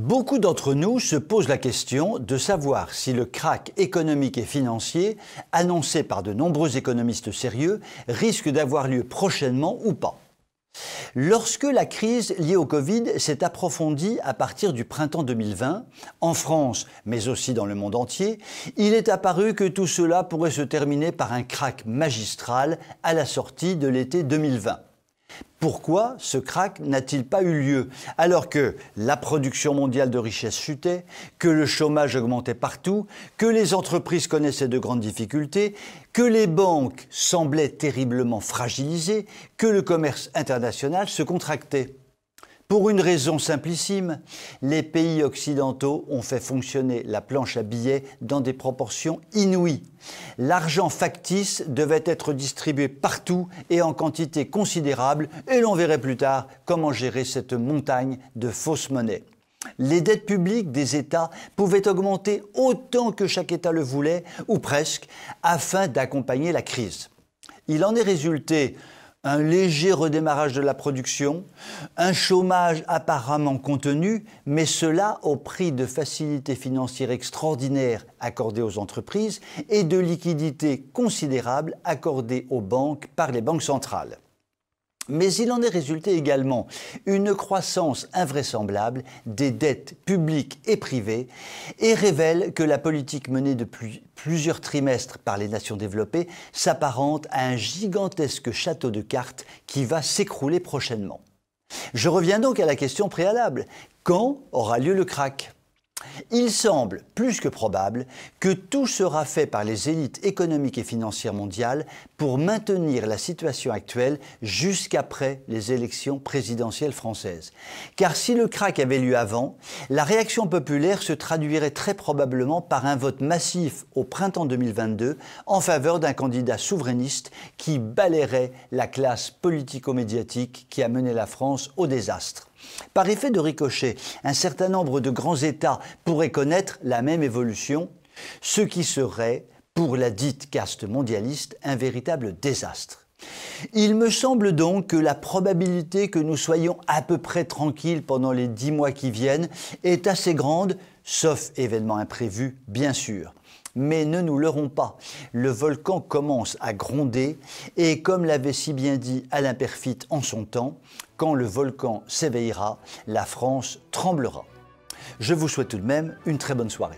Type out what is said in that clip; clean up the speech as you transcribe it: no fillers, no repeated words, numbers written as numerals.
Beaucoup d'entre nous se posent la question de savoir si le krach économique et financier, annoncé par de nombreux économistes sérieux, risque d'avoir lieu prochainement ou pas. Lorsque la crise liée au Covid s'est approfondie à partir du printemps 2020, en France, mais aussi dans le monde entier, il est apparu que tout cela pourrait se terminer par un krach magistral à la sortie de l'été 2020. Pourquoi ce krach n'a-t-il pas eu lieu alors que la production mondiale de richesses chutait, que le chômage augmentait partout, que les entreprises connaissaient de grandes difficultés, que les banques semblaient terriblement fragilisées, que le commerce international se contractait? Pour une raison simplissime, les pays occidentaux ont fait fonctionner la planche à billets dans des proportions inouïes. L'argent factice devait être distribué partout et en quantité considérable, et l'on verrait plus tard comment gérer cette montagne de fausses monnaies. Les dettes publiques des États pouvaient augmenter autant que chaque État le voulait, ou presque, afin d'accompagner la crise. Il en est résulté un léger redémarrage de la production, un chômage apparemment contenu, mais cela au prix de facilités financières extraordinaires accordées aux entreprises et de liquidités considérables accordées aux banques par les banques centrales. Mais il en est résulté également une croissance invraisemblable des dettes publiques et privées et révèle que la politique menée depuis plusieurs trimestres par les nations développées s'apparente à un gigantesque château de cartes qui va s'écrouler prochainement. Je reviens donc à la question préalable. Quand aura lieu le krach ? Il semble plus que probable que tout sera fait par les élites économiques et financières mondiales pour maintenir la situation actuelle jusqu'après les élections présidentielles françaises. Car si le krach avait lieu avant, la réaction populaire se traduirait très probablement par un vote massif au printemps 2022 en faveur d'un candidat souverainiste qui balayerait la classe politico-médiatique qui a mené la France au désastre. Par effet de ricochet, un certain nombre de grands États pourraient connaître la même évolution, ce qui serait, pour la dite caste mondialiste, un véritable désastre. Il me semble donc que la probabilité que nous soyons à peu près tranquilles pendant les 10 mois qui viennent est assez grande, sauf événement imprévu, bien sûr. Mais ne nous leurrons pas, le volcan commence à gronder et comme l'avait si bien dit Alain Peyrefitte en son temps, quand le volcan s'éveillera, la France tremblera. Je vous souhaite tout de même une très bonne soirée.